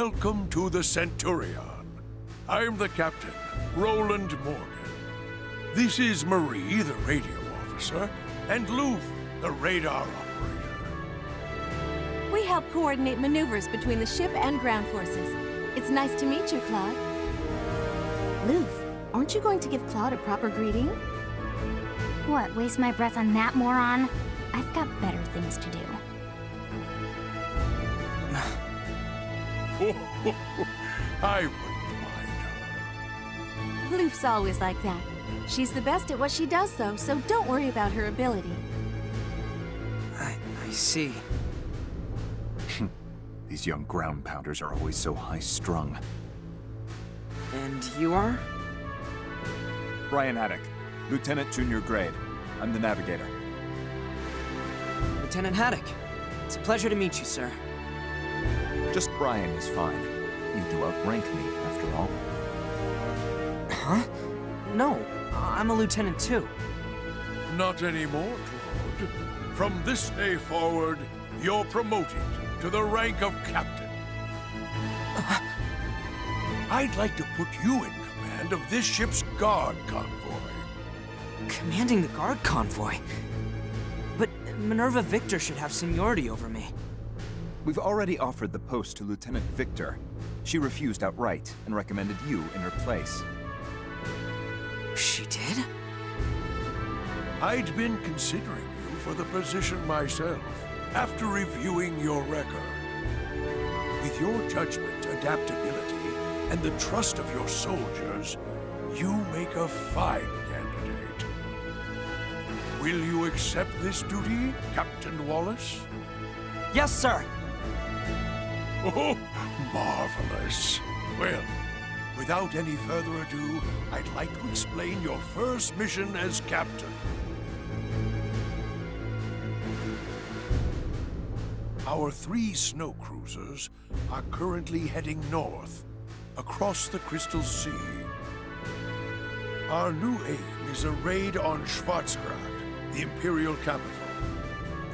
Welcome to the Centurion. I'm the captain, Roland Morgan. This is Marie, the radio officer, and Loof, the radar operator. We help coordinate maneuvers between the ship and ground forces. It's nice to meet you, Claude. Loof, aren't you going to give Claude a proper greeting? What, waste my breath on that moron? I've got better things to do. I wouldn't mind her. Loof's always like that. She's the best at what she does, though, so don't worry about her ability. I see. These young ground pounders are always so high-strung. And you are? Brian Haddock, Lieutenant Junior Grade. I'm the navigator. Lieutenant Haddock. It's a pleasure to meet you, sir. Just Brian is fine. You do outrank me, after all. Huh? No, I'm a lieutenant too. Not anymore, Claude. From this day forward, you're promoted to the rank of captain. I'd like to put you in command of this ship's guard convoy. Commanding the guard convoy? But Minerva Victor should have seniority over me. We've already offered the post to Lieutenant Victor. She refused outright and recommended you in her place. She did? I'd been considering you for the position myself, after reviewing your record. With your judgment, adaptability, and the trust of your soldiers, you make a fine candidate. Will you accept this duty, Captain Wallace? Yes, sir! Oh, marvelous. Well, without any further ado, I'd like to explain your first mission as captain. Our 3 snow cruisers are currently heading north, across the Crystal Sea. Our new aim is a raid on Schwarzgrad, the Imperial capital.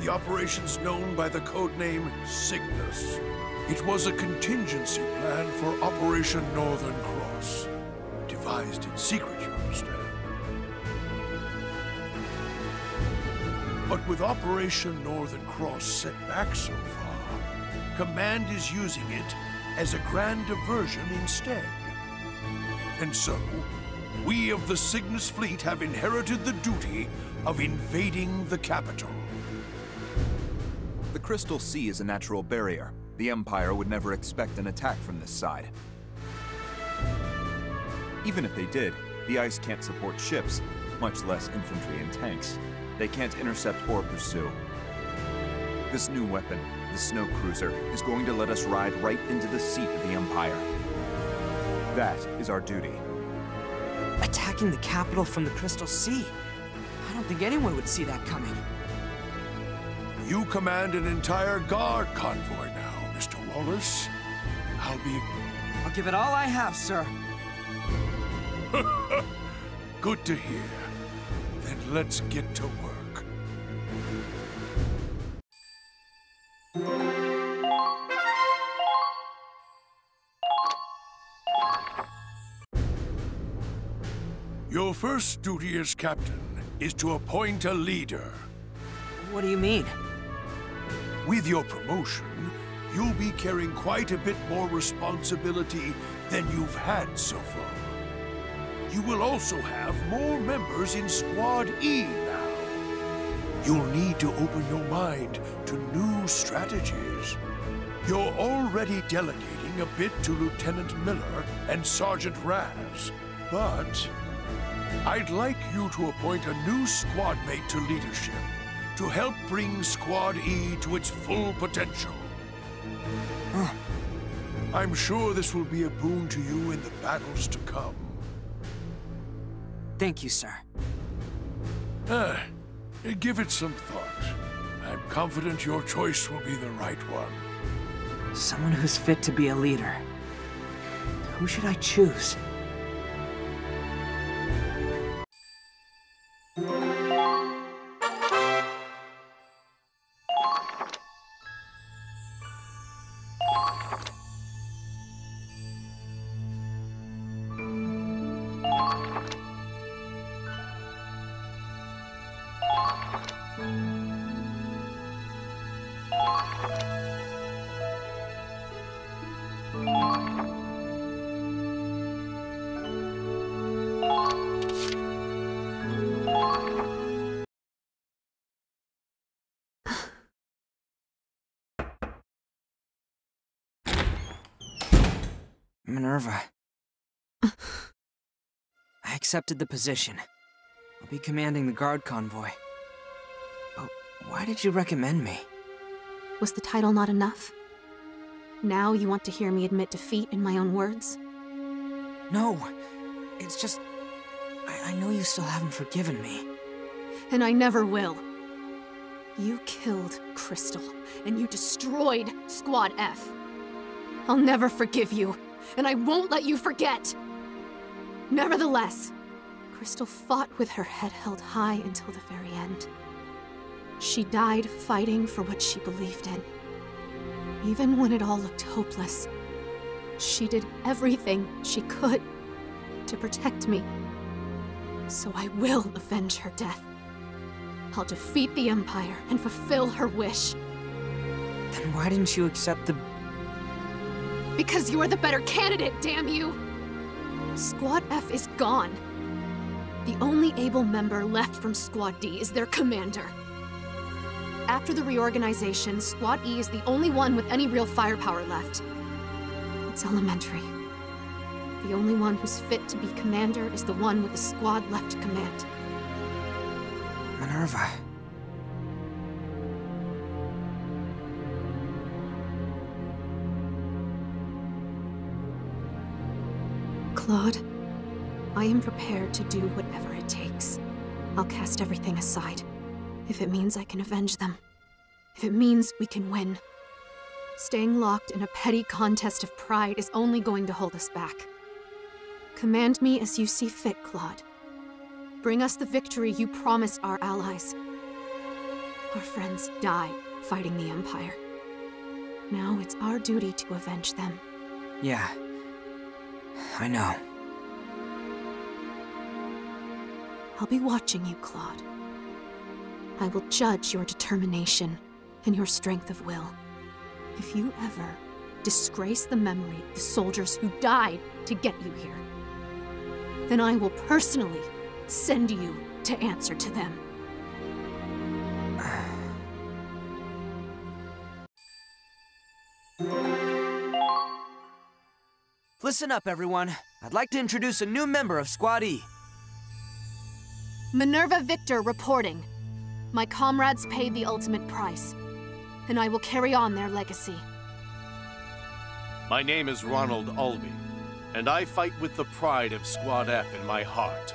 The operation's known by the codename Cygnus. It was a contingency plan for Operation Northern Cross. Devised in secret, you understand. But with Operation Northern Cross set back so far, Command is using it as a grand diversion instead. And so, we of the Cygnus fleet have inherited the duty of invading the capital. The Crystal Sea is a natural barrier. The Empire would never expect an attack from this side. Even if they did, the ice can't support ships, much less infantry and tanks. They can't intercept or pursue. This new weapon, the Snow Cruiser, is going to let us ride right into the seat of the Empire. That is our duty. Attacking the capital from the Crystal Sea? I don't think anyone would see that coming. You command an entire guard convoy now, Mr. Wallace. I'll give it all I have, sir. Good to hear. Then let's get to work. Your first duty as captain is to appoint a leader. What do you mean? With your promotion, you'll be carrying quite a bit more responsibility than you've had so far. You will also have more members in Squad E now. You'll need to open your mind to new strategies. You're already delegating a bit to Lieutenant Miller and Sergeant Raz, but I'd like you to appoint a new squad mate to leadership to help bring Squad E to its full potential. I'm sure this will be a boon to you in the battles to come. Thank you, sir. Give it some thought. I'm confident your choice will be the right one. Someone who's fit to be a leader. Who should I choose? Minerva. I accepted the position. I'll be commanding the guard convoy. But why did you recommend me? Was the title not enough? Now you want to hear me admit defeat in my own words? No. It's just... I know you still haven't forgiven me. And I never will. You killed Crystal, and you destroyed Squad F. I'll never forgive you, and I won't let you forget! Nevertheless, Crystal fought with her head held high until the very end. She died fighting for what she believed in. Even when it all looked hopeless, she did everything she could to protect me. So I will avenge her death. I'll defeat the Empire and fulfill her wish. Then why didn't you accept the... Because you're the better candidate, damn you! Squad F is gone. The only able member left from Squad D is their commander. After the reorganization, Squad E is the only one with any real firepower left. It's elementary. The only one who's fit to be commander is the one with the squad left to command. Minerva. Claude, I am prepared to do whatever it takes. I'll cast everything aside. If it means I can avenge them. If it means we can win. Staying locked in a petty contest of pride is only going to hold us back. Command me as you see fit, Claude. Bring us the victory you promised our allies. Our friends died fighting the Empire. Now it's our duty to avenge them. Yeah. I know. I'll be watching you, Claude. I will judge your determination and your strength of will. If you ever disgrace the memory of the soldiers who died to get you here, then I will personally send you to answer to them. Listen up, everyone. I'd like to introduce a new member of Squad E. Minerva Victor reporting. My comrades paid the ultimate price, and I will carry on their legacy. My name is Ronald Ulby, and I fight with the pride of Squad F in my heart.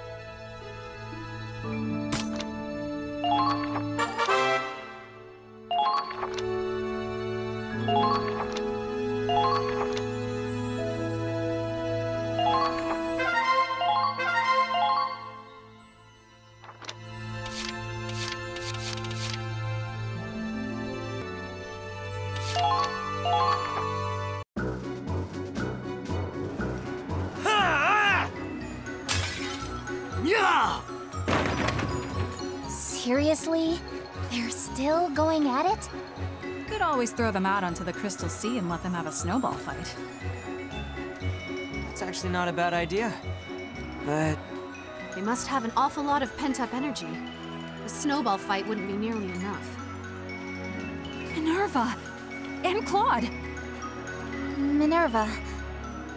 Seriously? They're still going at it? Could always throw them out onto the Crystal Sea and let them have a snowball fight. It's actually not a bad idea. But... They must have an awful lot of pent-up energy. A snowball fight wouldn't be nearly enough. Minerva! And Claude! Minerva,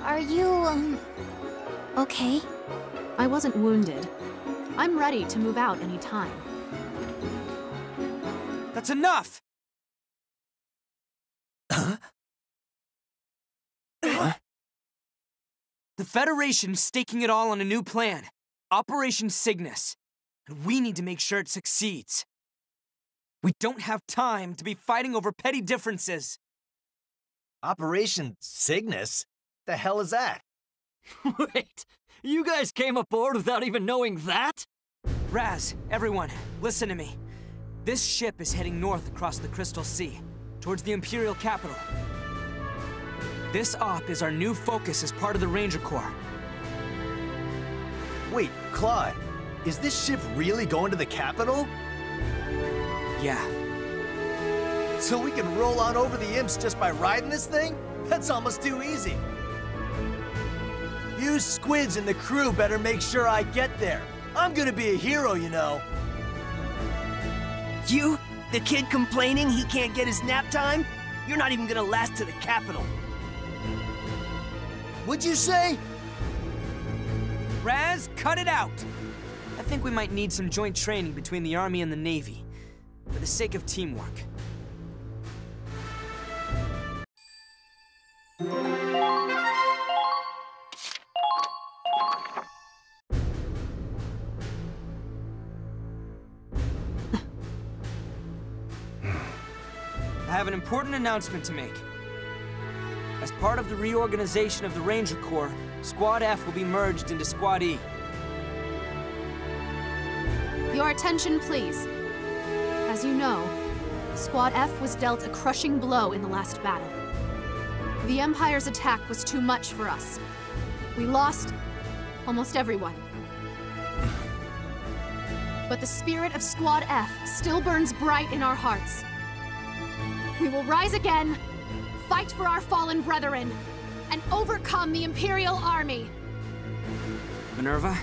are you, okay? I wasn't wounded. I'm ready to move out any time. That's enough! The Federation's staking it all on a new plan. Operation Cygnus. And we need to make sure it succeeds. We don't have time to be fighting over petty differences. Operation Cygnus? The hell is that? Wait, you guys came aboard without even knowing that? Raz, everyone, listen to me. This ship is heading north across the Crystal Sea, towards the Imperial capital. This op is our new focus as part of the Ranger Corps. Wait, Claude, is this ship really going to the capital? Yeah. So we can roll on over the imps just by riding this thing? That's almost too easy. You squids and the crew better make sure I get there. I'm gonna be a hero, you know. You? The kid complaining he can't get his nap time? You're not even gonna last to the capital. What'd you say? Raz, cut it out! I think we might need some joint training between the Army and the Navy, for the sake of teamwork. I have an important announcement to make. As part of the reorganization of the Ranger Corps, Squad F will be merged into Squad E. Your attention, please. As you know, Squad F was dealt a crushing blow in the last battle. The Empire's attack was too much for us. We lost almost everyone. But the spirit of Squad F still burns bright in our hearts. We will rise again, fight for our fallen brethren, and overcome the Imperial Army. Minerva,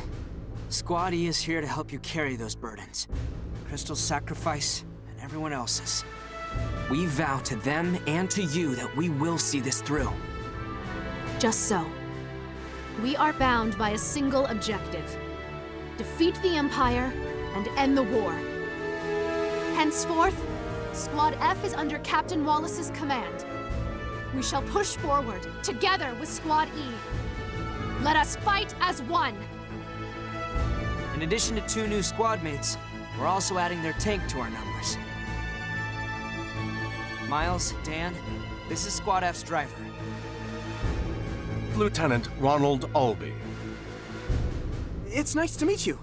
Squad E is here to help you carry those burdens. Crystal's sacrifice, and everyone else's. We vow to them and to you that we will see this through. Just so. We are bound by a single objective. Defeat the Empire and end the war. Henceforth, Squad F is under Captain Wallace's command. We shall push forward, together with Squad E. Let us fight as one! In addition to 2 new squad mates, we're also adding their tank to our numbers. Miles, Dan, this is Squad F's driver. Lieutenant Ronald Albee. It's nice to meet you.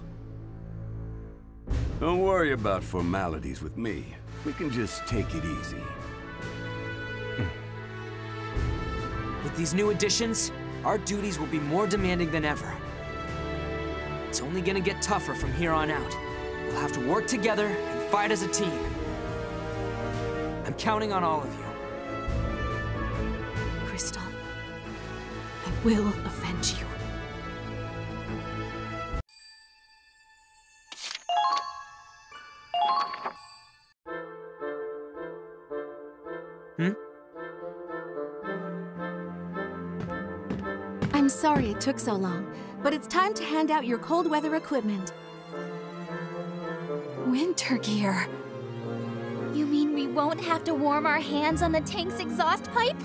Don't worry about formalities with me. We can just take it easy. With these new additions, our duties will be more demanding than ever. It's only gonna get tougher from here on out. We'll have to work together and fight as a team. I'm counting on all of you. Crystal, I will avenge you. I'm sorry it took so long, but it's time to hand out your cold weather equipment. Winter gear. You mean we won't have to warm our hands on the tank's exhaust pipe?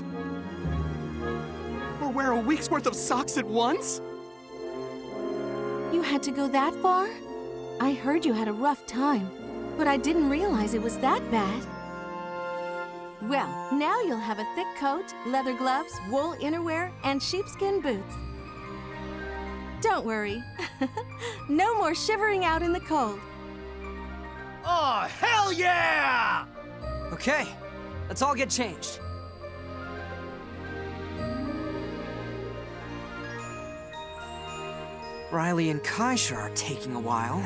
Or wear a week's worth of socks at once? You had to go that far? I heard you had a rough time, but I didn't realize it was that bad. Well, now you'll have a thick coat, leather gloves, wool innerwear, and sheepskin boots. Don't worry. No more shivering out in the cold. Oh, hell yeah! Okay, let's all get changed. Riley and Kaisha are taking a while.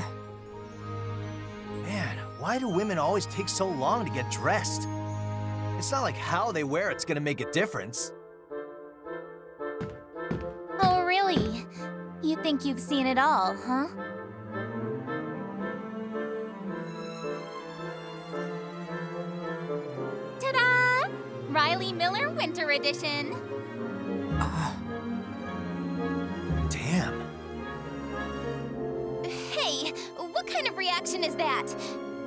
Man, why do women always take so long to get dressed? It's not like how they wear it's gonna make a difference. Oh, really? You think you've seen it all, huh? Ta-da! Riley Miller Winter Edition. Damn. Hey, what kind of reaction is that?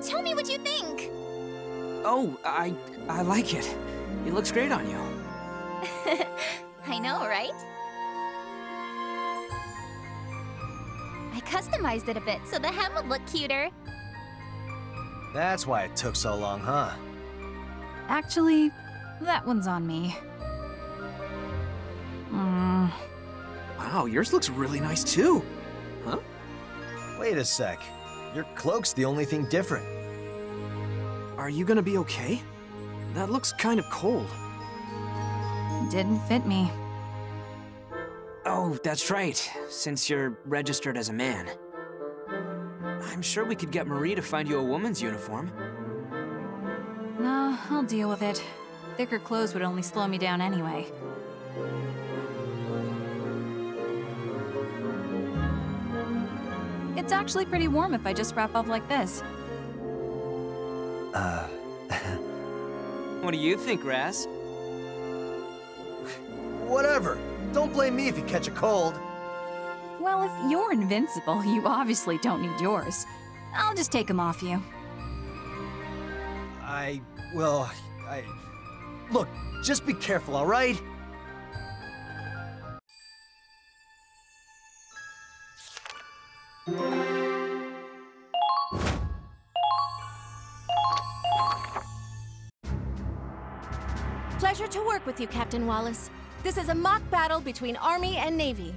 Tell me what you think. Oh, I like it. It looks great on you. I know, right? I customized it a bit so the hem would look cuter. That's why it took so long, huh? Actually, that one's on me. Wow, yours looks really nice too. Huh? Wait a sec. Your cloak's the only thing different. Are you gonna be okay? That looks kind of cold. Didn't fit me. Oh, that's right, since you're registered as a man. I'm sure we could get Marie to find you a woman's uniform. No, I'll deal with it. Thicker clothes would only slow me down anyway. It's actually pretty warm if I just wrap up like this. What do you think, Raz? Whatever. Don't blame me if you catch a cold. Well, if you're invincible, you obviously don't need yours. I'll just take them off you. Look, just be careful, all right? Pleasure to work with you, Captain Wallace. This is a mock battle between Army and Navy.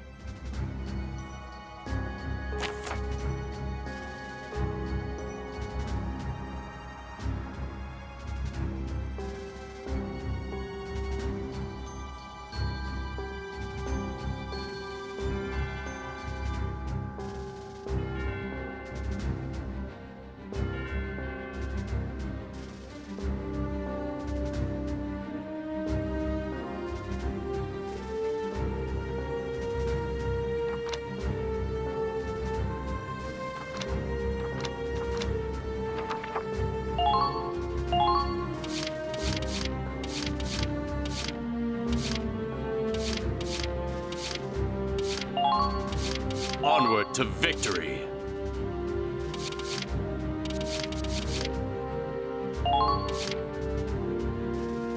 Onward to victory.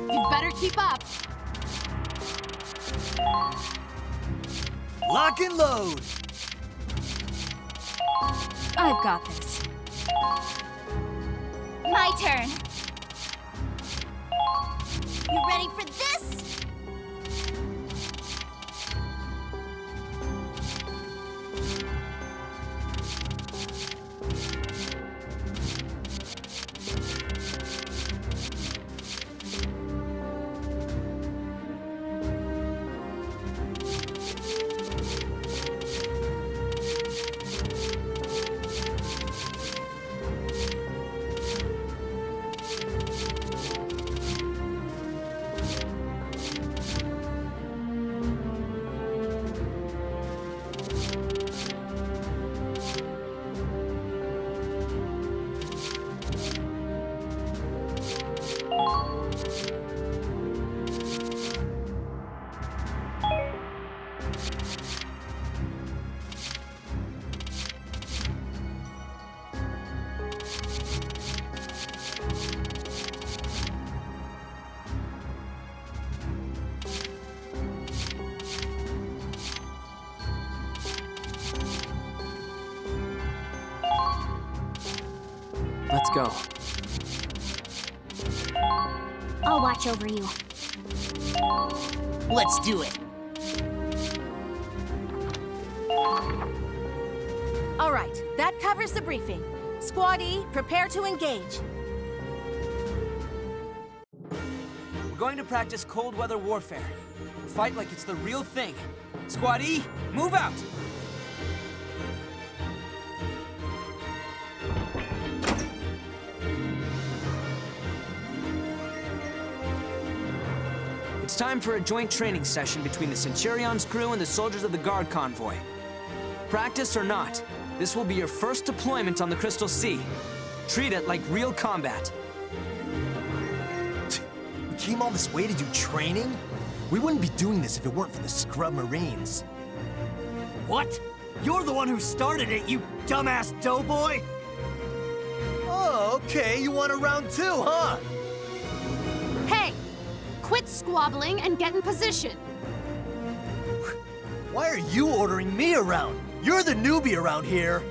You'd better keep up. Lock and load! I've got this. My turn. You ready for this? Let's go. I'll watch over you. Let's do it. All right, that covers the briefing. Squad E, prepare to engage. We're going to practice cold weather warfare. Fight like it's the real thing. Squad E, move out! It's time for a joint training session between the Centurion's crew and the soldiers of the guard convoy. Practice or not, this will be your first deployment on the Crystal Sea. Treat it like real combat. We came all this way to do training? We wouldn't be doing this if it weren't for the scrub Marines. What? You're the one who started it, you dumbass doughboy? Oh, okay, you want a round two, huh? Hey! Quit squabbling and get in position. Why are you ordering me around? You're the newbie around here.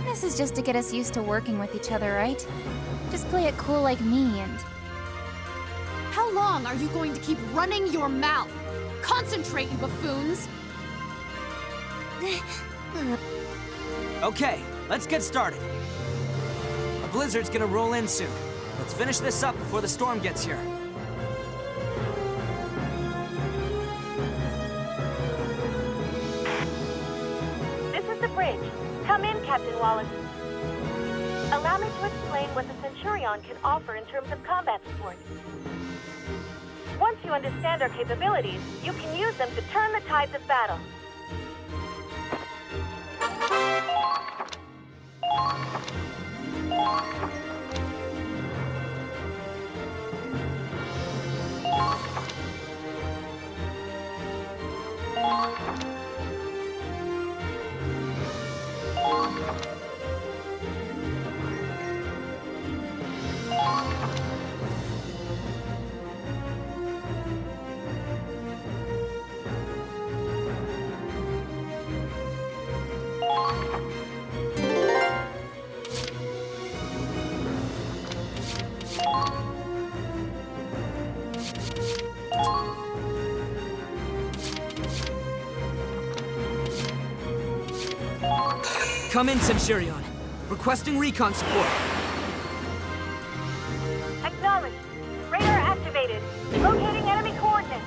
This is just to get us used to working with each other, right? Just play it cool like me and... How long are you going to keep running your mouth? Concentrate, you buffoons! Okay, let's get started. A blizzard's gonna roll in soon. Let's finish this up before the storm gets here. This is the bridge. Come in, Captain Wallace. Allow me to explain what the Centurion can offer in terms of combat support. Once you understand our capabilities, you can use them to turn the tides of battle. Come in, Centurion. Requesting recon support. Acknowledged. Radar activated. Locating enemy coordinates.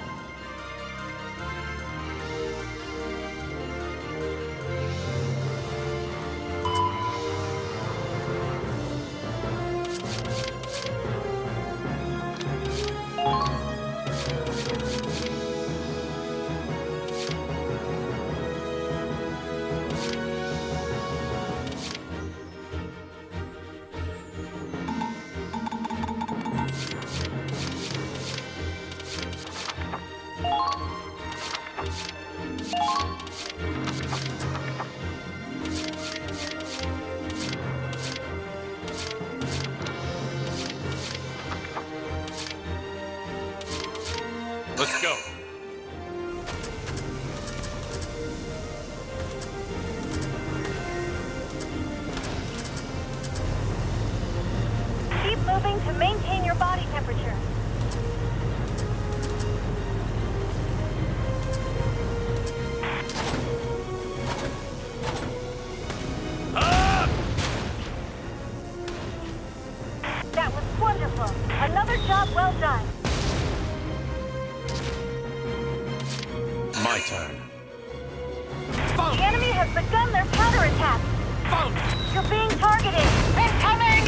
Let's go. Keep moving to maintain your body temperature. That was wonderful. Another job well done. My turn. The enemy has begun their counterattack. You're being targeted. Incoming!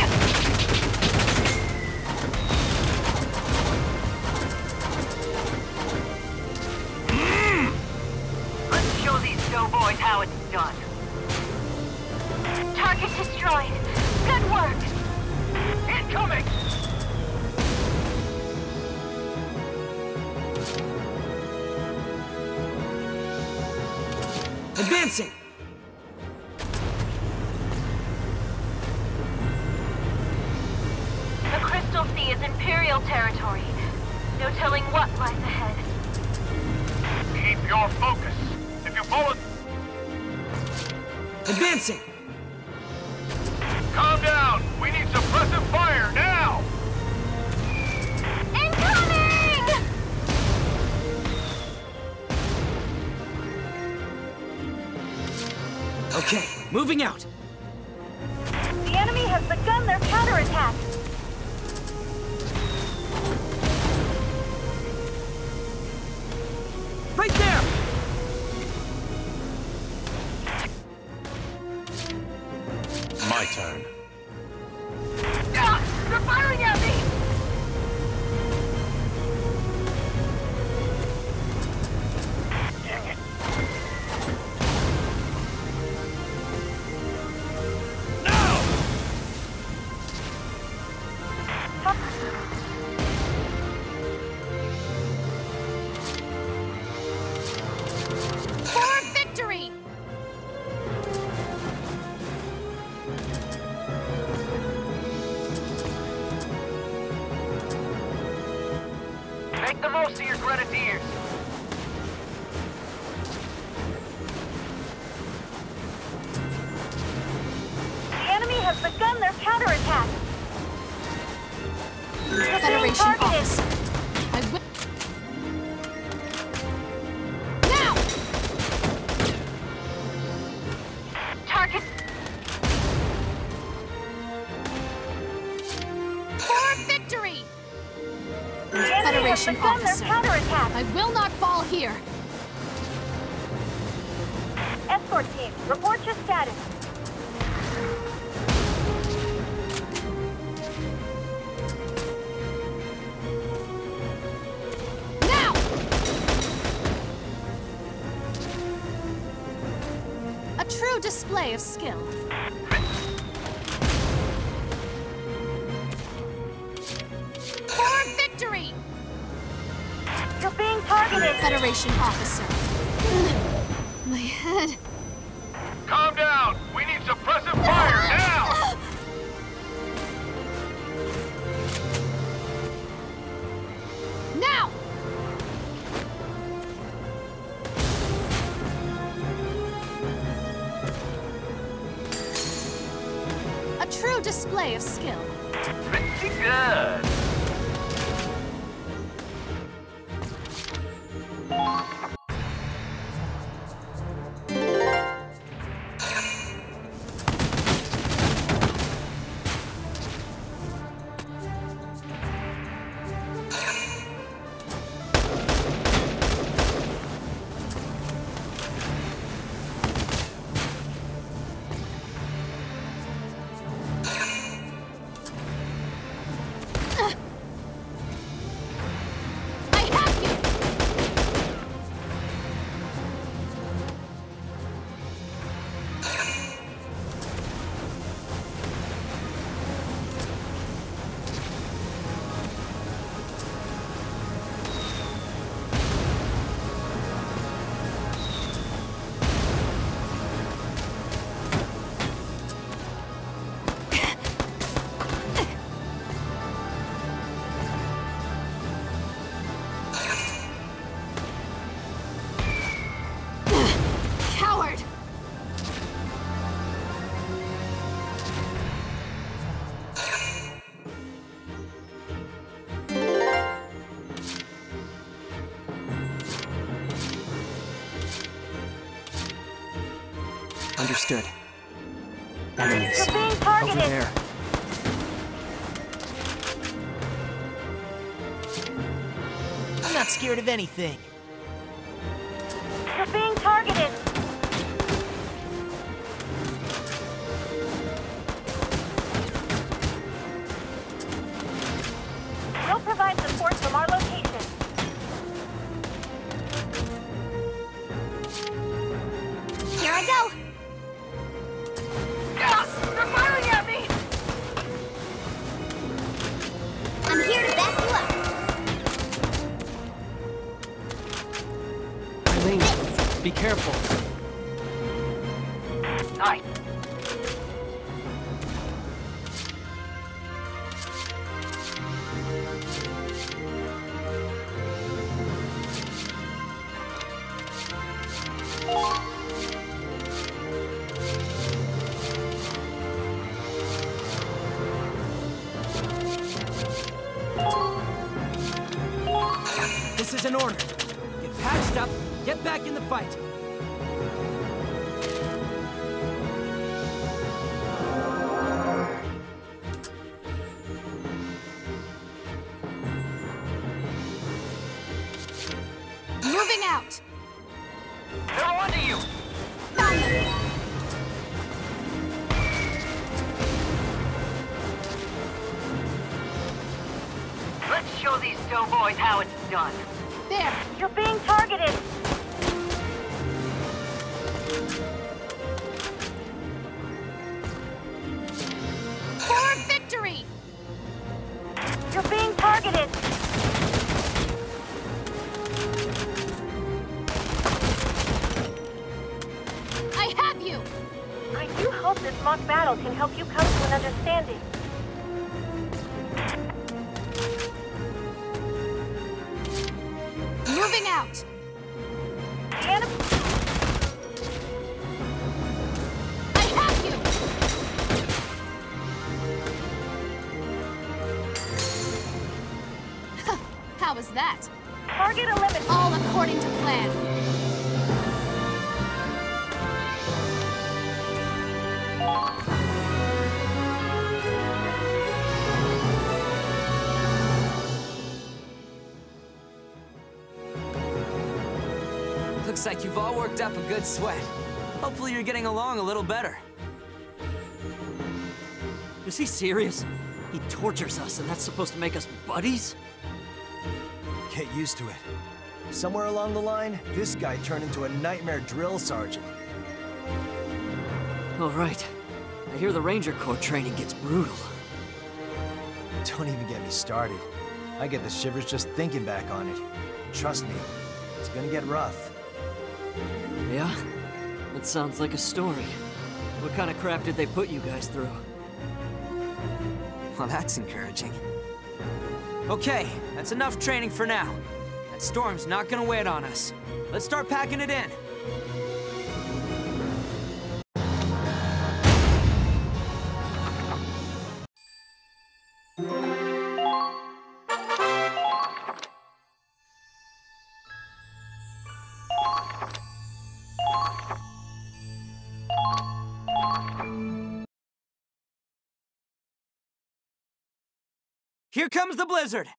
Let's show these doughboys how it's done. Target destroyed. Good work. Incoming! Advancing! The Crystal Sea is Imperial territory. No telling what lies ahead. Keep your focus. If you bullet... Advancing! Calm down! We need suppressive fire, now! Incoming! Okay, moving out. The enemy has begun their counterattack. Right there! My turn. They're firing at me! Dang it. For victory! Make the most of your grenadiers. The enemy has begun their counterattack. You're being Federation targeted. officer. I will. Now! Target. For victory! The enemy has Federation begun their officer. counterattack. I will not fall here. Escort team, report your status. display of skill. For victory! You're being targeted! Federation officer. My head. Calm down! We need suppressive fire now! Now! A true display of skill. Pretty good. Understood. Enemies. You're being targeted. Over there. I'm not scared of anything. You're being targeted. We'll provide support from our location. Here I go! They're firing at me! I'm here to back you up. Eileen, be careful. Hi. This is an order. Get patched up, get back in the fight. Moving out. They're onto you! Found them. Let's show these doughboys how it's done. There. You're being targeted. For victory! You're being targeted. I have you! I do hope this mock battle can help you come to an understanding. Moving out. The enemy... I have you! How was that? Target eliminated. All according to plan. Looks like you've all worked up a good sweat. Hopefully you're getting along a little better. Is he serious? He tortures us, and that's supposed to make us buddies? Get used to it. Somewhere along the line, this guy turned into a nightmare drill sergeant. All right. I hear the Ranger Corps training gets brutal. Don't even get me started. I get the shivers just thinking back on it. Trust me, it's gonna get rough. Yeah? That sounds like a story. What kind of crap did they put you guys through? Well, that's encouraging. Okay, that's enough training for now. That storm's not gonna wait on us. Let's start packing it in. Here comes the blizzard!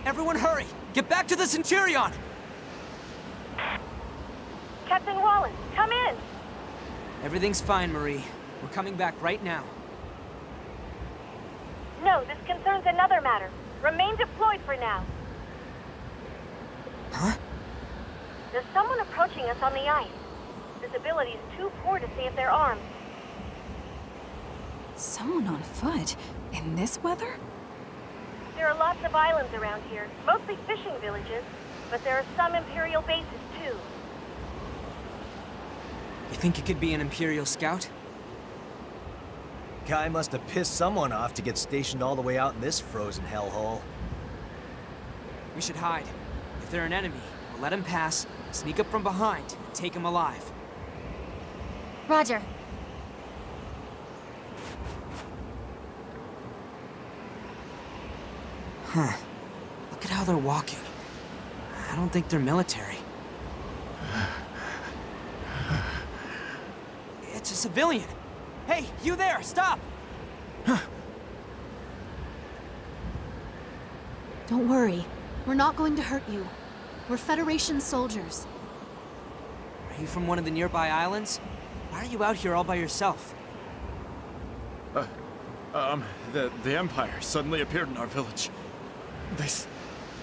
Everyone hurry! Get back to the Centurion! Captain Wallace, come in! Everything's fine, Marie. We're coming back right now. No, this concerns another matter. Remain deployed for now. Huh? There's someone approaching us on the ice. Visibility's too poor to see if they're armed. Someone on foot? In this weather? There are lots of islands around here, mostly fishing villages, but there are some Imperial bases too. You think it could be an Imperial scout? Guy must have pissed someone off to get stationed all the way out in this frozen hellhole. We should hide. If they're an enemy, we'll let them pass, sneak up from behind, and take them alive. Roger. Huh. Look at how they're walking. I don't think they're military. It's a civilian. Hey, you there, stop! Don't worry. We're not going to hurt you. We're Federation soldiers. Are you from one of the nearby islands? Why are you out here all by yourself? The Empire suddenly appeared in our village. They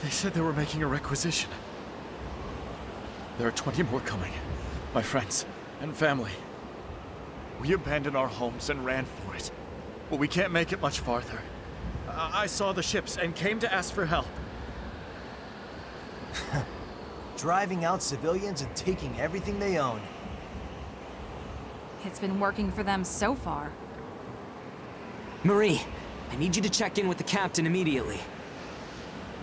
said they were making a requisition. There are 20 more coming. My friends and family. We abandoned our homes and ran for it. But we can't make it much farther. I saw the ships and came to ask for help. Driving out civilians and taking everything they own. It's been working for them so far. Marie, I need you to check in with the captain immediately.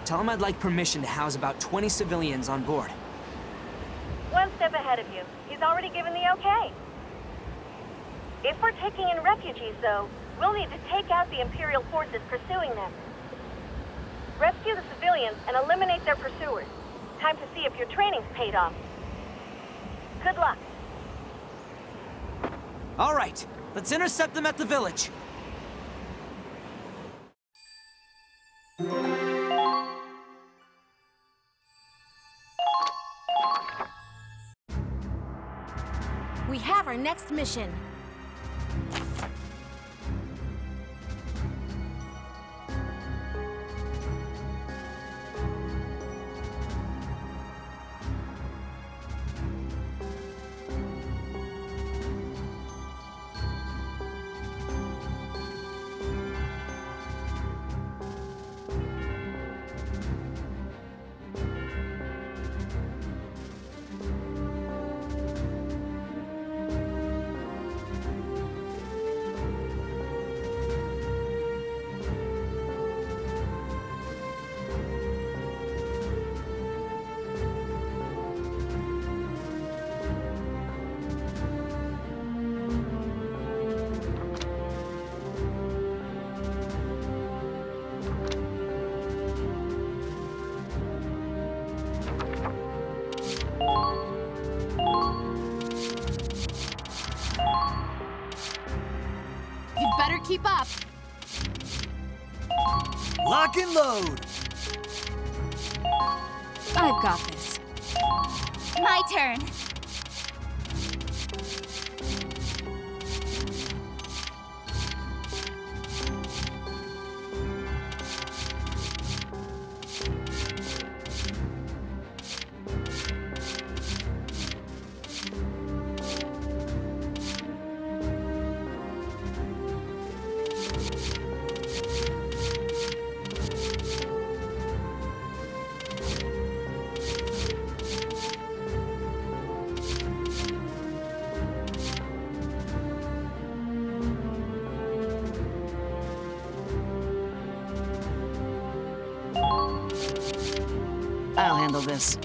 Tell him I'd like permission to house about 20 civilians on board. One step ahead of you. He's already given the okay. If we're taking in refugees, though, we'll need to take out the Imperial forces pursuing them. Rescue the civilians and eliminate their pursuers. Time to see if your training's paid off. Good luck. All right, let's intercept them at the village. We have our next mission. Better keep up. Lock and load. I've got this. My turn. I'll handle this.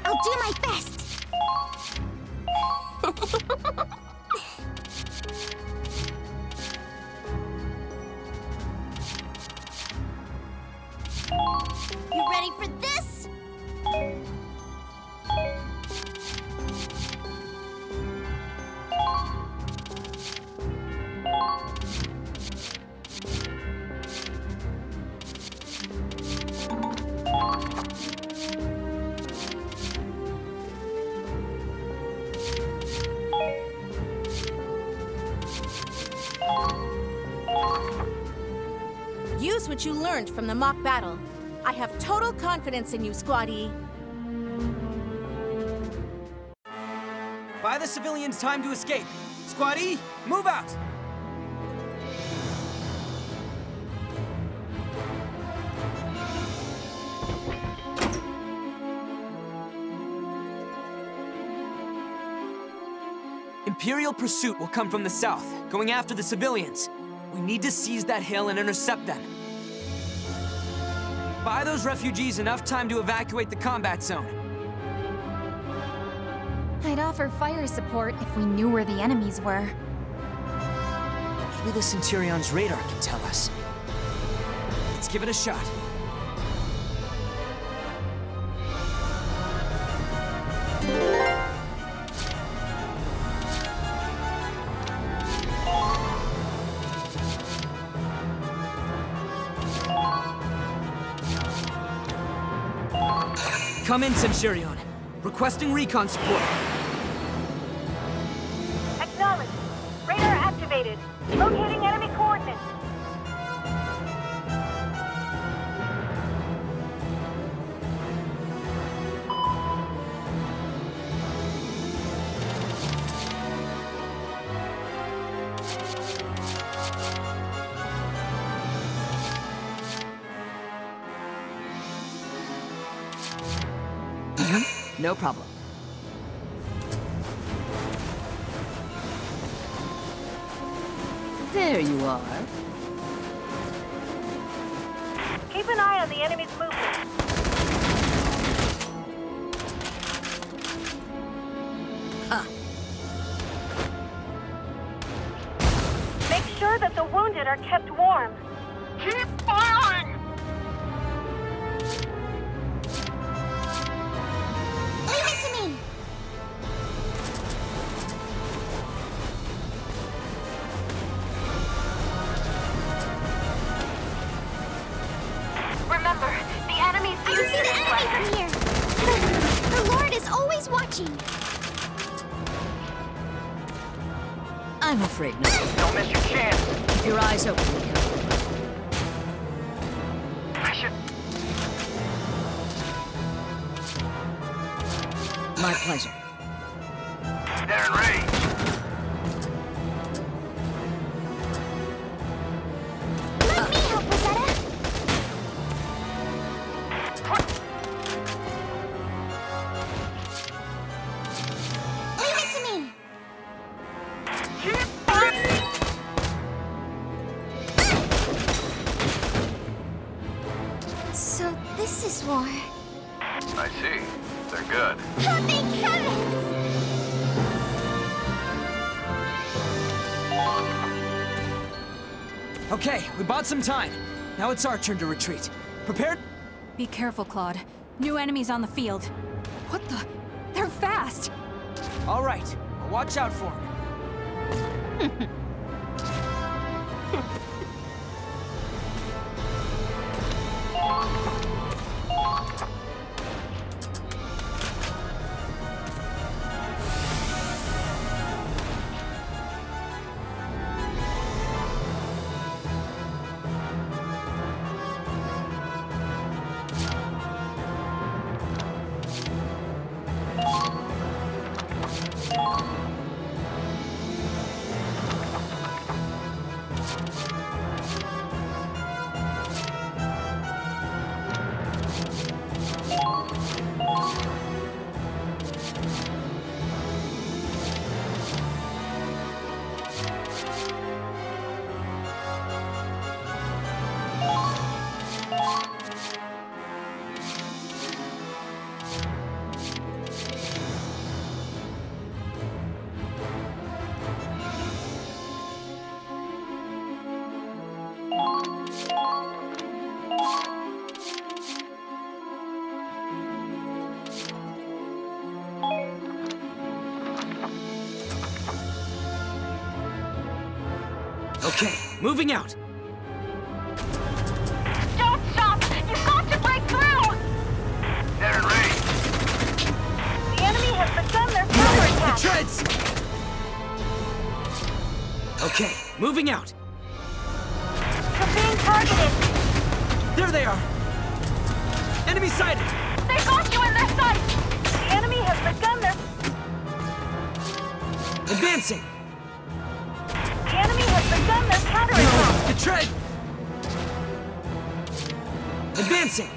I'll do my best. You ready for this? Use what you learned from the mock battle. I have total confidence in you, Squad E. Buy the civilians time to escape. Squad E, move out! Imperial pursuit will come from the south, going after the civilians. We need to seize that hill and intercept them. Buy those refugees enough time to evacuate the combat zone. I'd offer fire support if we knew where the enemies were. Maybe the Centurion's radar can tell us. Let's give it a shot. Come in, Centurion. Requesting recon support. Acknowledged. Radar activated. Locating enemy coordinates. No problem. There you are. Keep an eye on the enemy's movement. Huh. Make sure that the wounded are kept warm. Keep firing! Leave it to me! Remember, the enemy's I can see the enemy from here! The Lord is always watching! I'm afraid not. Don't miss your chance. Keep your eyes open, Mikami. I should... My pleasure. They're in range. Let me help, Rosetta! Leave it to me! Keep firing! So this is war. I see. They're good. Oh, thank heavens! Okay, we bought some time. Now it's our turn to retreat. Prepared? Be careful, Claude. New enemies on the field. What the? They're fast! All right, I'll watch out for him. Okay, moving out. Don't stop! You've got to break through! They're in range. The enemy has begun their counterattack! The treads! Okay, moving out. You're being targeted! There they are! Enemy sighted! They got you in their sights! The enemy has begun their... Advancing! The enemy has begun their counterattack! The tread! Advancing!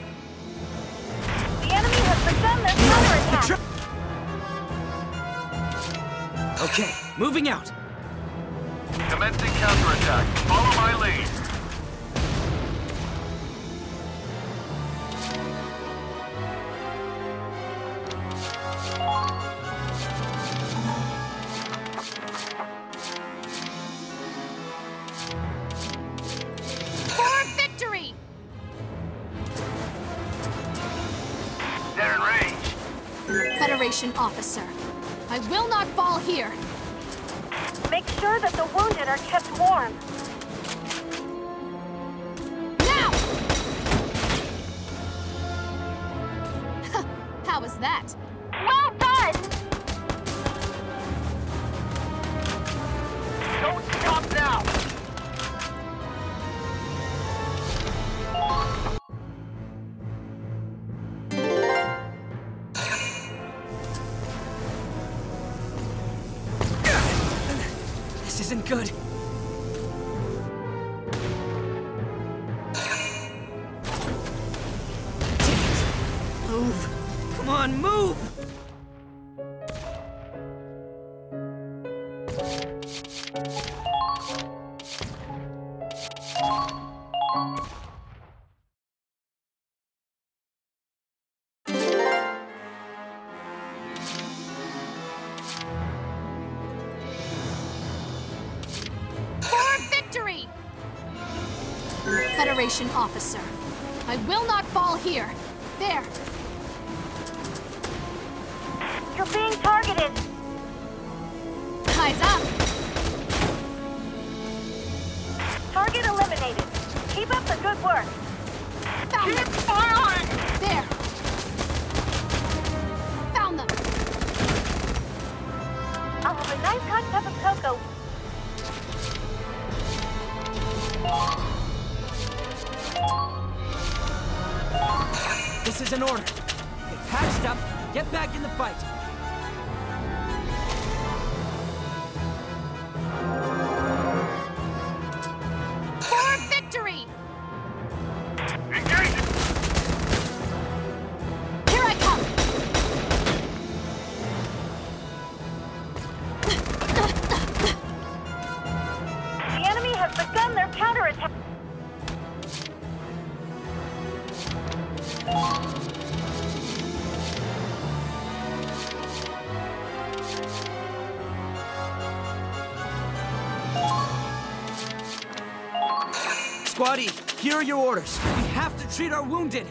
The enemy has begun their counterattack! Okay, moving out. Commencing counterattack. Follow my lead. For victory! They're in range. Federation officer, I will not fall here. Make sure that the wounded are kept warm. Now! How was that? Well done! Don't stop now. This isn't good. Damn it. Move. Come on, move! Victory! Federation officer, I will not fall here. There. You're being targeted! Eyes up! Target eliminated. Keep up the good work. Found them! Firing! There! Found them! I'll have a nice hot cup of cocoa. This is an order. Get patched up, get back in the fight. For victory! Engage! Here I come! The enemy has begun their counterattack. Squaddy, here are your orders. We have to treat our wounded.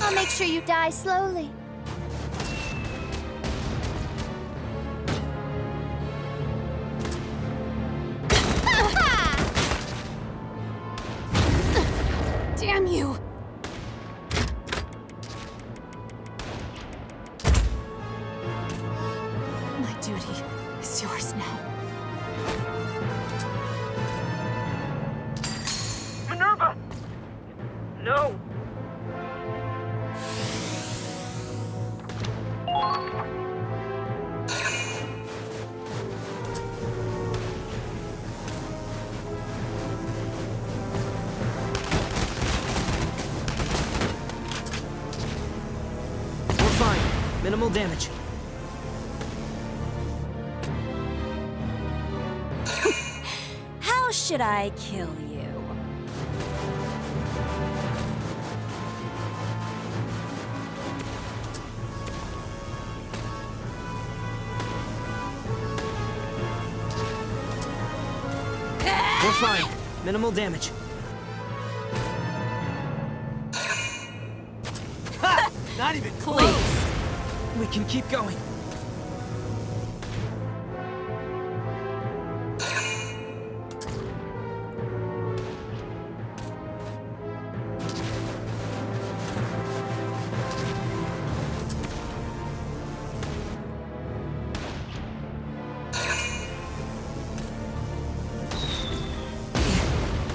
I'll make sure you die slowly. Damn you! My duty is yours now. Minerva! No! Minimal damage. How should I kill you? We're fine. Minimal damage. Ha! Not even close! We can keep going.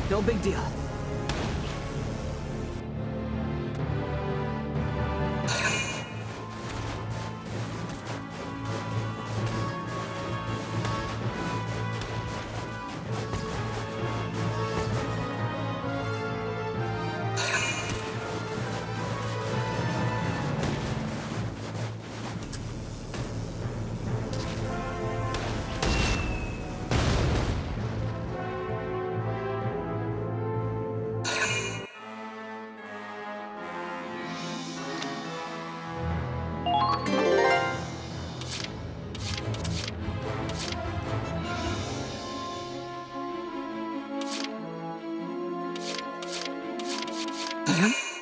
No big deal.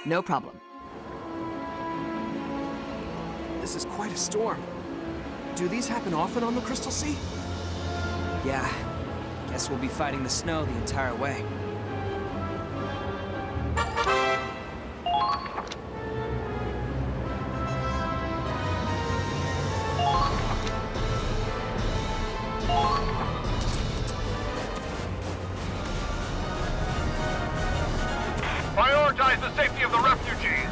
No problem. This is quite a storm. Do these happen often on the Crystal Sea? Yeah. Guess we'll be fighting the snow the entire way. Prioritize the safety of the refugees.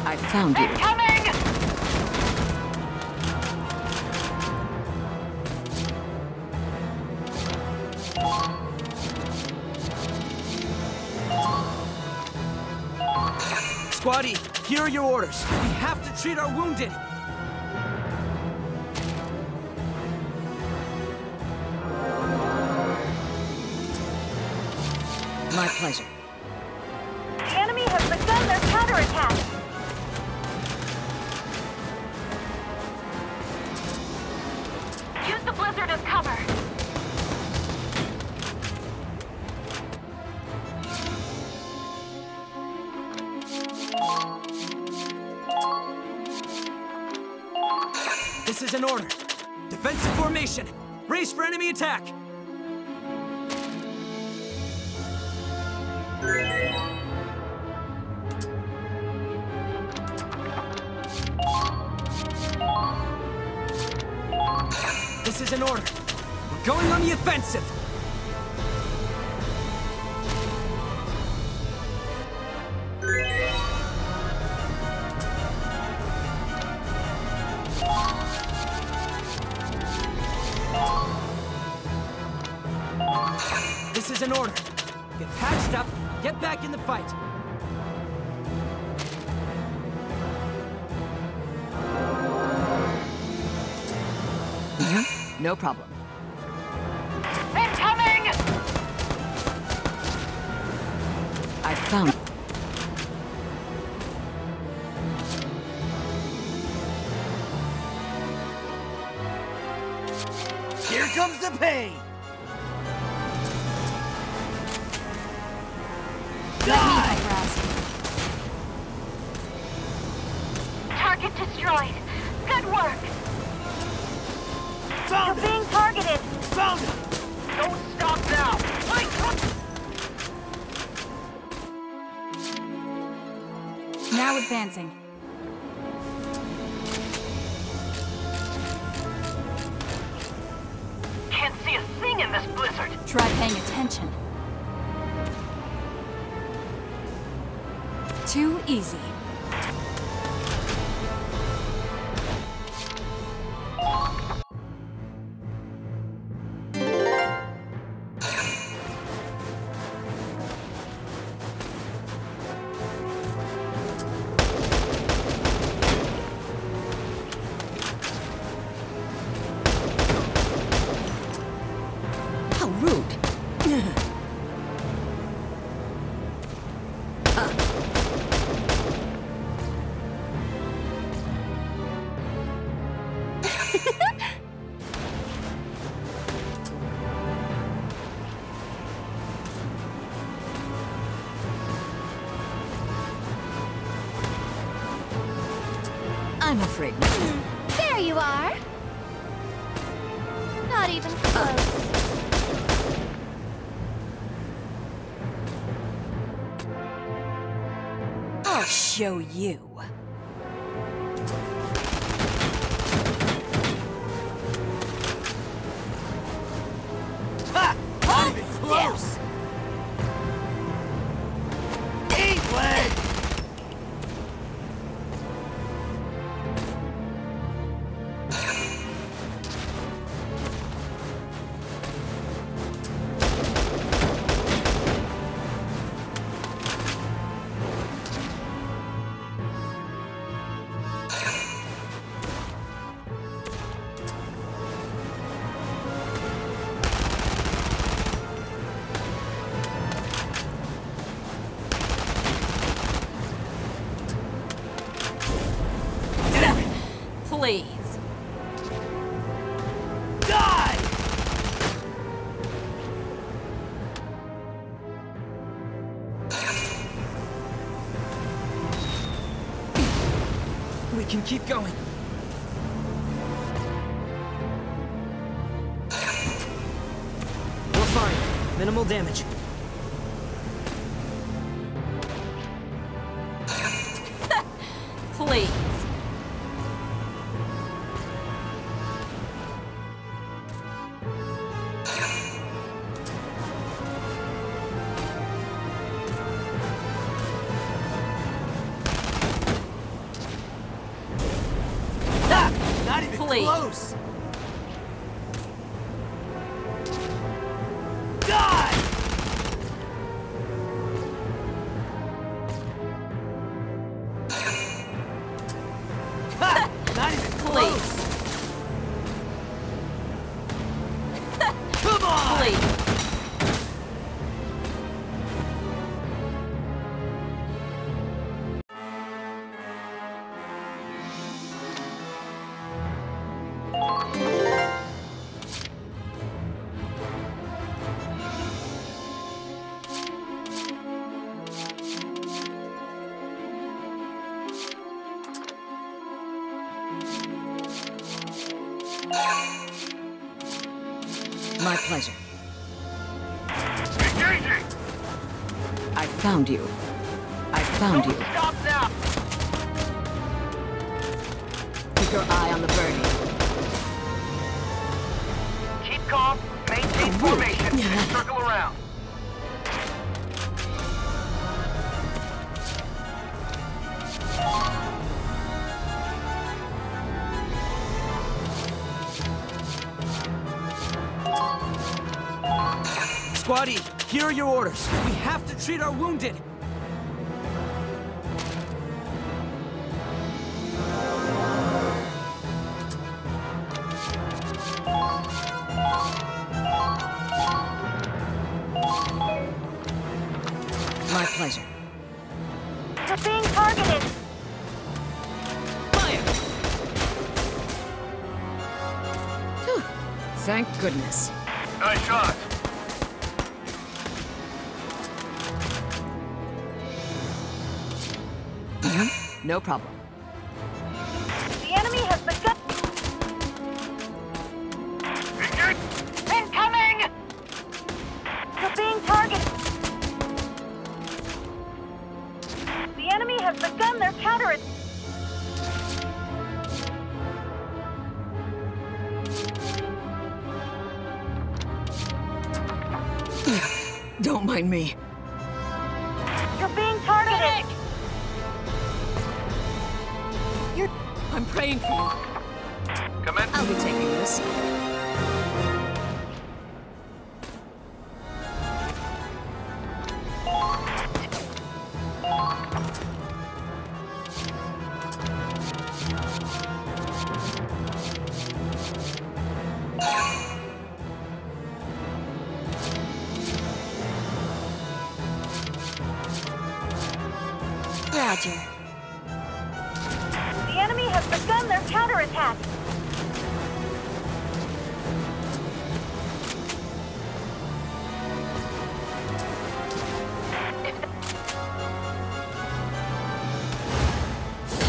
I found you. Incoming! Squaddy, here are your orders. We have to treat our wounded. My pleasure. The enemy has begun their counterattack. Use the blizzard as cover. This is an order. Defensive formation. Brace for enemy attack. This is an order. We're going on the offensive. This is an order. Get patched up, get back in the fight. No problem. Incoming! I found. Here comes the pain! Die! Target destroyed. Good work. Found You're being targeted. Found it! Don't stop now! Now advancing. Can't see a thing in this blizzard. Try paying attention. Too easy. I'm afraid not. There you are. Not even close. I'll show you. Ha! Not even close! Eat leg! Please. Die! We can keep going. We're fine. Minimal damage. Please. Not even Please. close! Die! Ha! Not even close! Come on! Please. My pleasure. Engaging! I found you. I found you. Stop now! Keep your eye on the birdie. Keep calm, maintain formation, and circle around. Squaddy, here are your orders. We have to treat our wounded. My pleasure. You're being targeted. Maya! Whew. Thank goodness. Nice shot. No problem. The enemy has begun. Engage! Incoming! You're being targeted. The enemy has begun their counterattack. Don't mind me. You're being targeted. I'm praying for you. Come in. I'll be taking this. Roger. The enemy has begun their counterattack.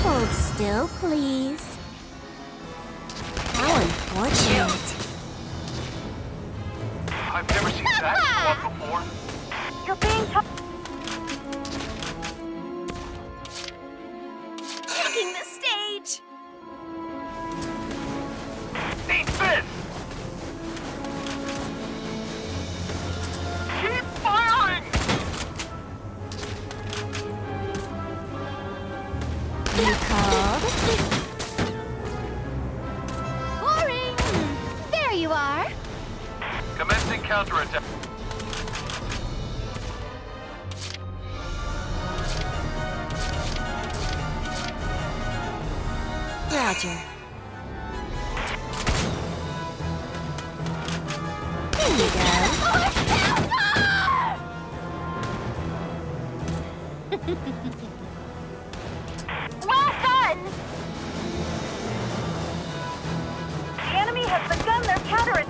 Hold Still, please. How unfortunate. I've never seen that go up before. You're being tough. Taking the stage! Eat this! Keep firing! You called? Boring! There you are! Commencing counterattack. Roger. There you go. Well done! The enemy has begun their counterattack.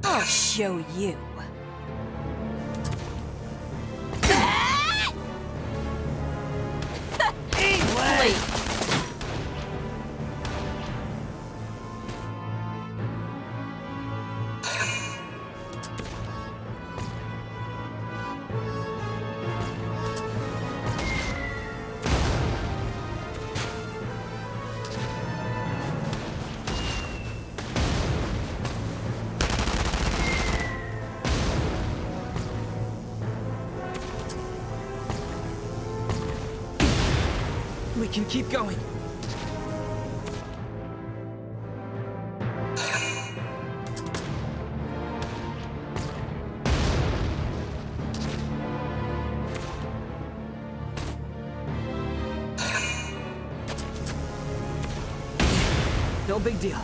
I'll show you. We can keep going. No big deal.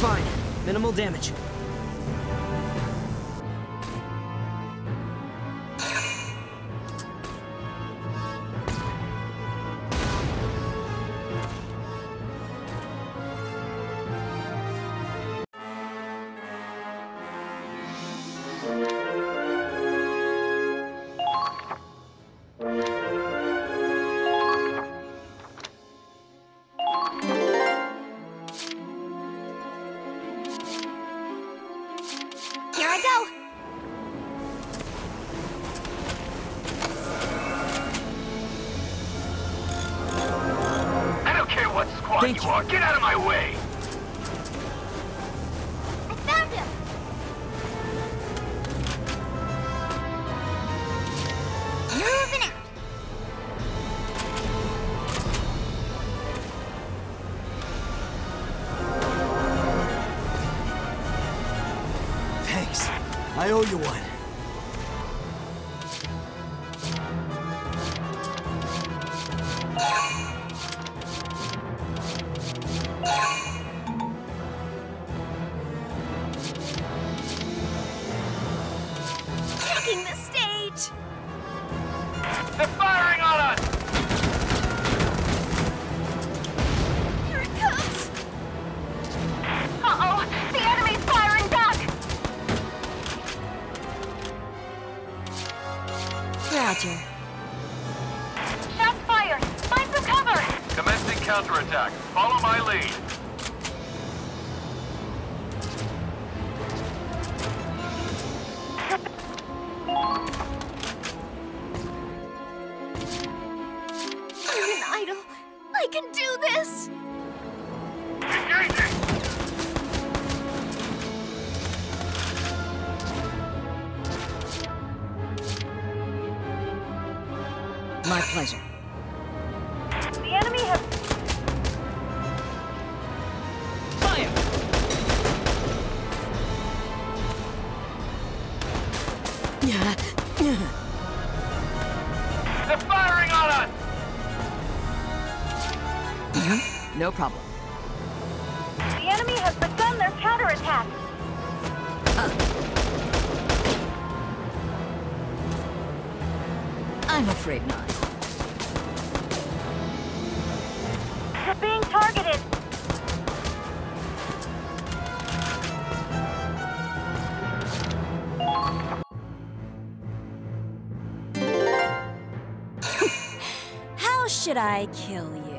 Fine. Minimal damage. Thank you. Get out of my way! I found him! Moving out! Thanks. I owe you one. Taking the stage! They're firing on us! Here it comes! Uh-oh! The enemy's firing back! Roger. Shots fired! Find some cover! Commencing counterattack. Follow my lead. I'm an idol. I can do this! Engaging! My pleasure. The enemy have... Fire! They're firing on us! No problem. The enemy has begun their counterattack. I'm afraid not. You're being targeted. How should I kill you?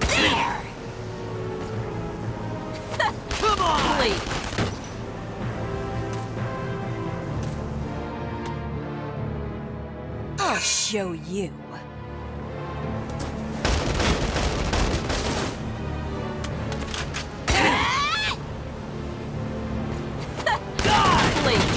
There! Come on! Please. I'll show you. God! Please.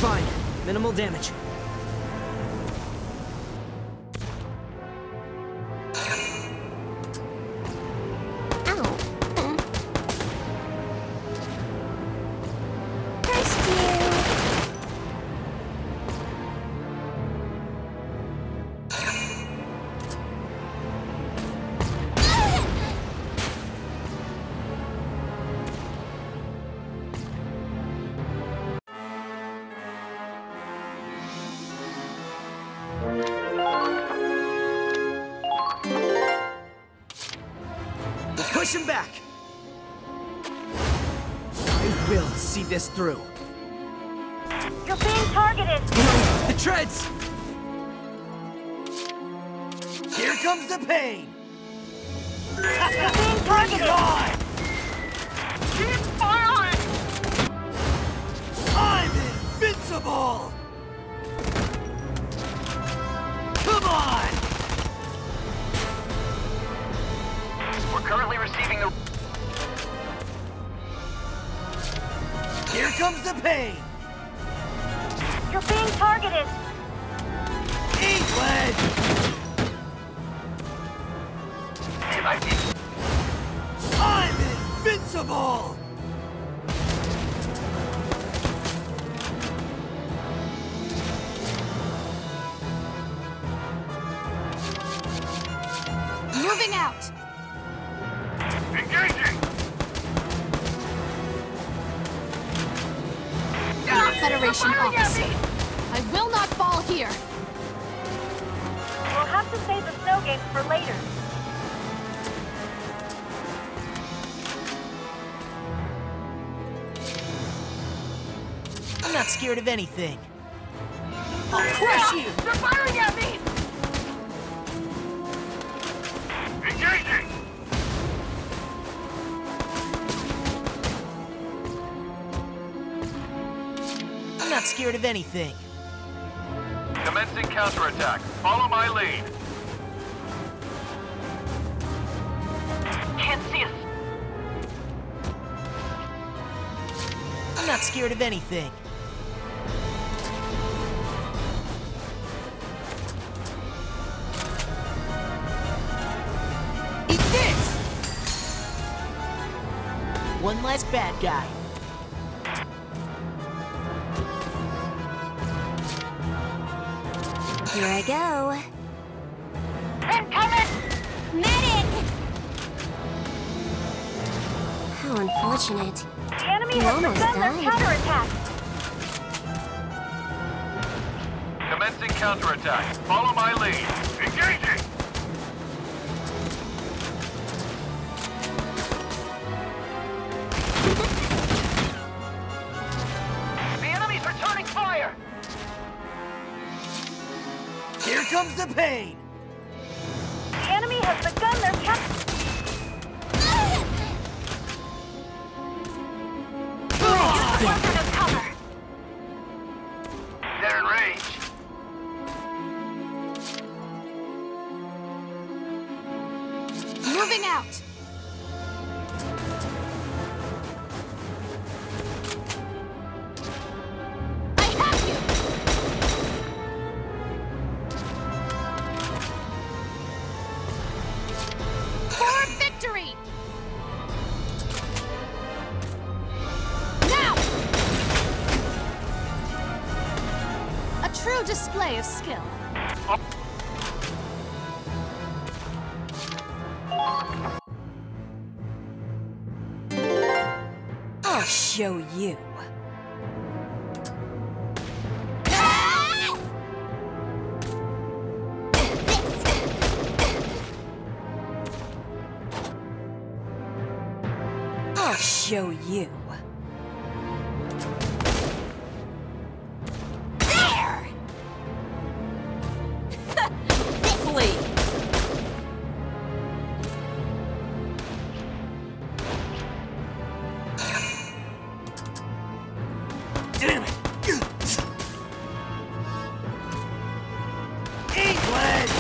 Fine. Minimal damage. Push him back! I will see this through. You're being targeted! The treads! Here comes the pain! You're being targeted! Keep firing! I'm invincible! Come on! We're currently receiving the... Here comes the pain! You're being targeted! Eat lead! I'm invincible! Moving out! Engaging! Federation officer. I will not fall here! We'll have to save the snow games for later. I'm not scared of anything. I'll crush you! They're firing at me! Engaging! I'm not scared of anything. Commencing counterattack. Follow my lead. can't see us. I'm not scared of anything. Eat this! One less bad guy. Here I go. Incoming! Medic! How unfortunate. The enemy You has almost begun their died. counterattack. Commencing counterattack. Follow my lead. Engaging! The enemy's returning fire! Here comes the pain! The enemy has begun their counterattack. Cover. They're in range. Moving out! I have you! For victory! Now! A true display of skill. I'll show you. I'll show you. There! Please. Damn it! England!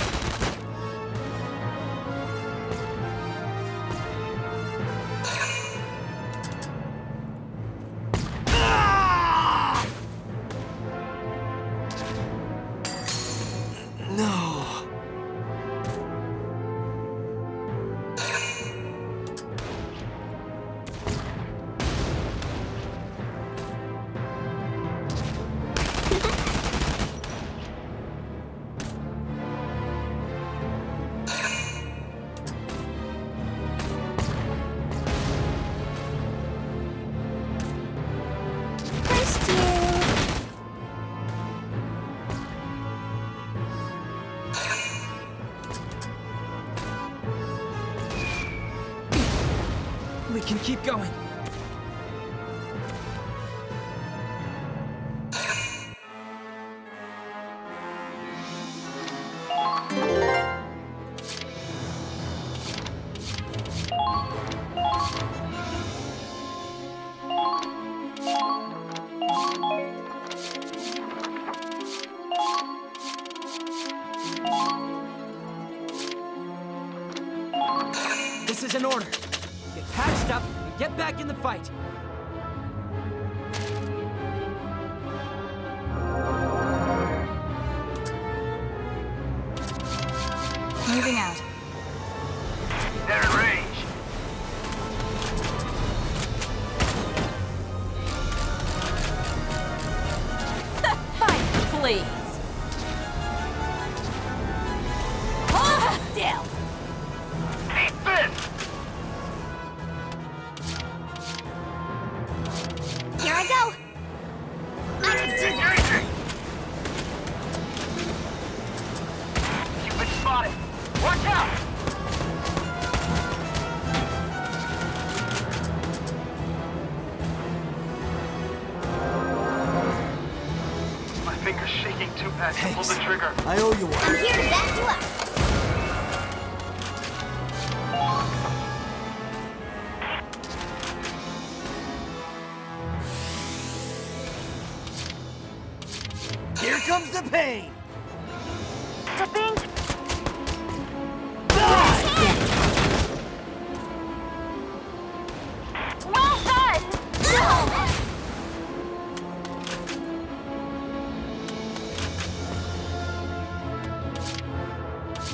Ah! No. Missed you. We can keep going. This is an order. Get patched up and get back in the fight. Moving out. They're in range. Fight, please. Hold still. Eat this! Here I go. Engaging! You've been spotted. Watch out! My finger's shaking too fast to pull the trigger. I owe you one. I'm here to back you up. Here comes the pain! For being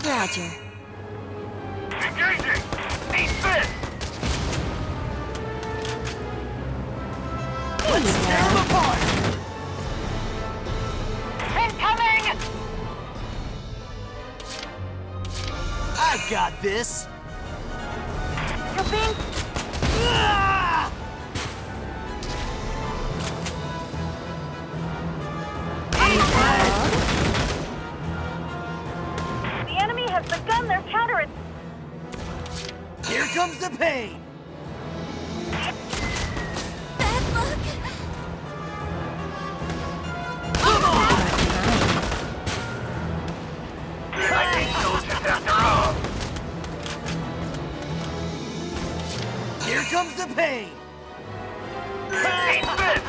Roger. Engaging! Eat this! Let's tear them apart! Incoming! I got this. You're being... The enemy has begun their counter... Here comes the pain! Bad luck! Come on! I need soldiers after all! Here comes the pain! Eat this!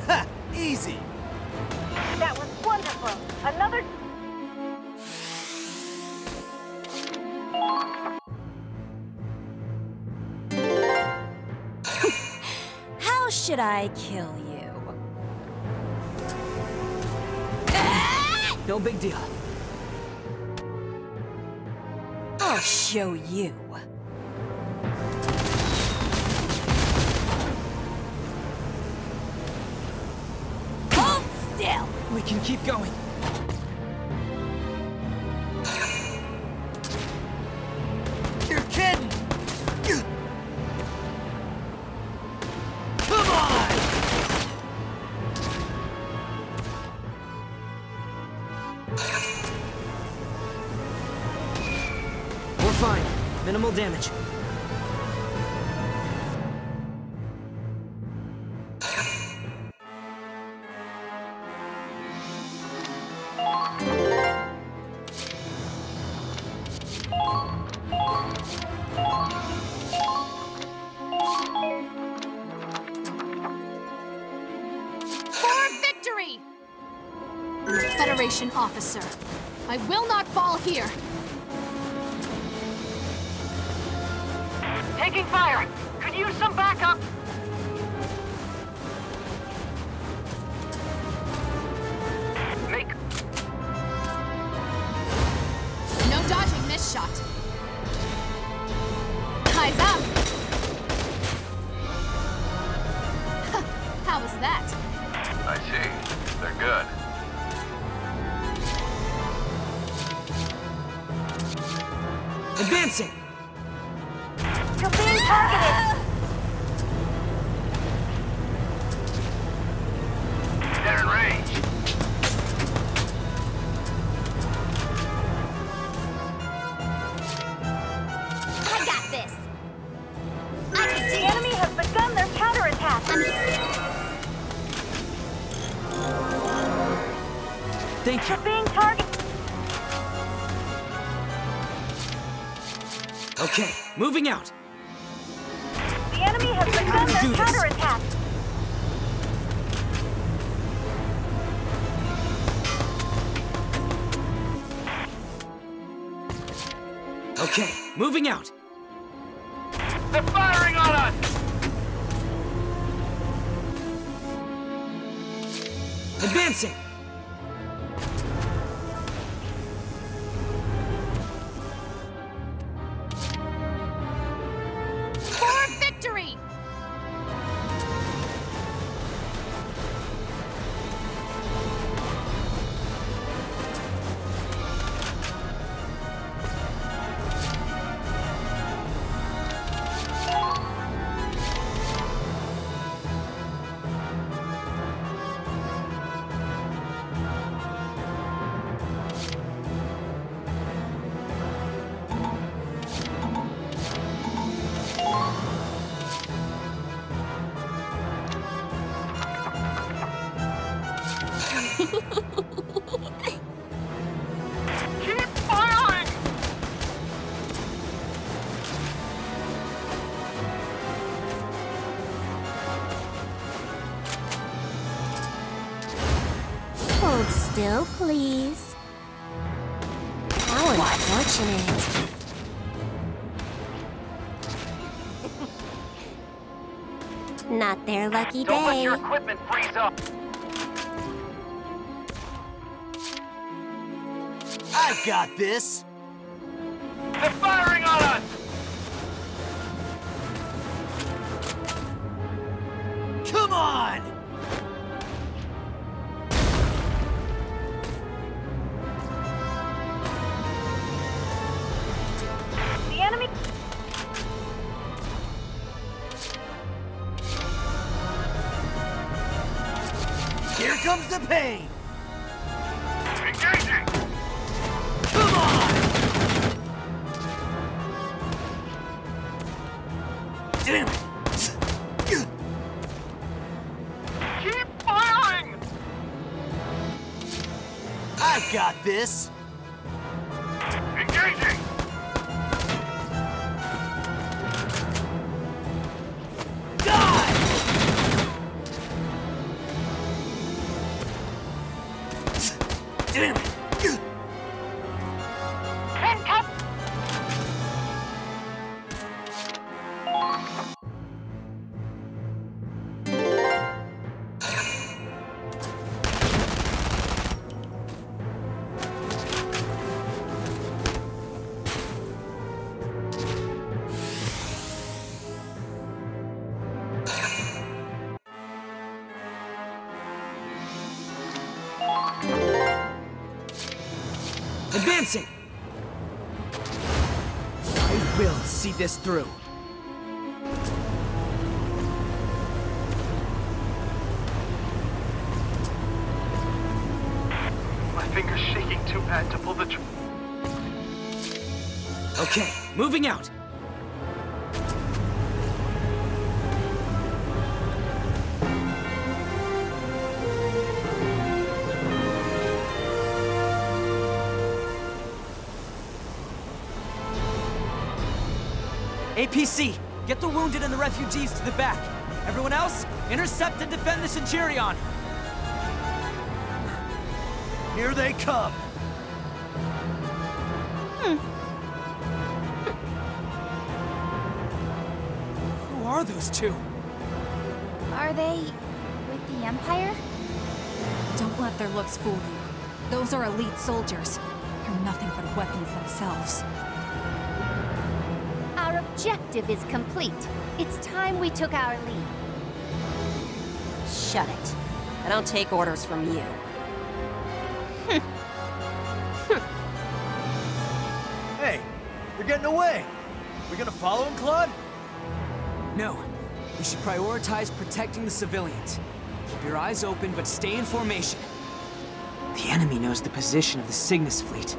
Ha! Easy! That was wonderful. Another... How should I kill you? No big deal. I'll show you. Hold still! We can keep going. You're kidding! Come on! We're fine. Minimal damage. For victory! I'm a Federation officer. I will not fall here. Taking fire! Could use some backup! Make... No dodging this shot. Eyes up! How was that? I see. They're good. Advancing! You're being targeted! They're in range. I got this. The enemy has begun their counterattack! Thank you. You're being targeted! Okay, moving out. The enemy has begun do their this. counterattack! Okay, moving out. They're firing on us! Advancing. For victory! Keep firing! Hold still, please. How unfortunate. Not their lucky Don't let day. your equipment freeze up. I got this. They're firing on us! Come on! The enemy... Here comes the pain! Engaging! Come on! Damn it! Keep firing! I got this! Engaging! Die! Damn it! Advancing! I will see this through. My finger's shaking too bad to pull the Okay, moving out. APC, get the wounded and the refugees to the back. Everyone else, intercept and defend the Centurion. Here they come! Who are those two? Are they with the Empire? Don't let their looks fool you. Those are elite soldiers. They're nothing but weapons themselves. Our objective is complete. It's time we took our lead. Shut it. I don't take orders from you. Hey, they're getting away. We gonna follow him, Claude? No. We should prioritize protecting the civilians. Keep your eyes open, but stay in formation. The enemy knows the position of the Cygnus fleet.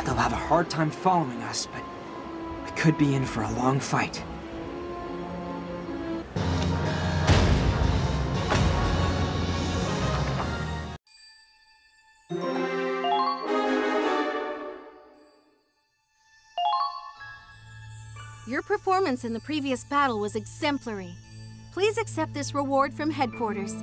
They'll have a hard time following us, but we could be in for a long fight. Your performance in the previous battle was exemplary. Please accept this reward from headquarters.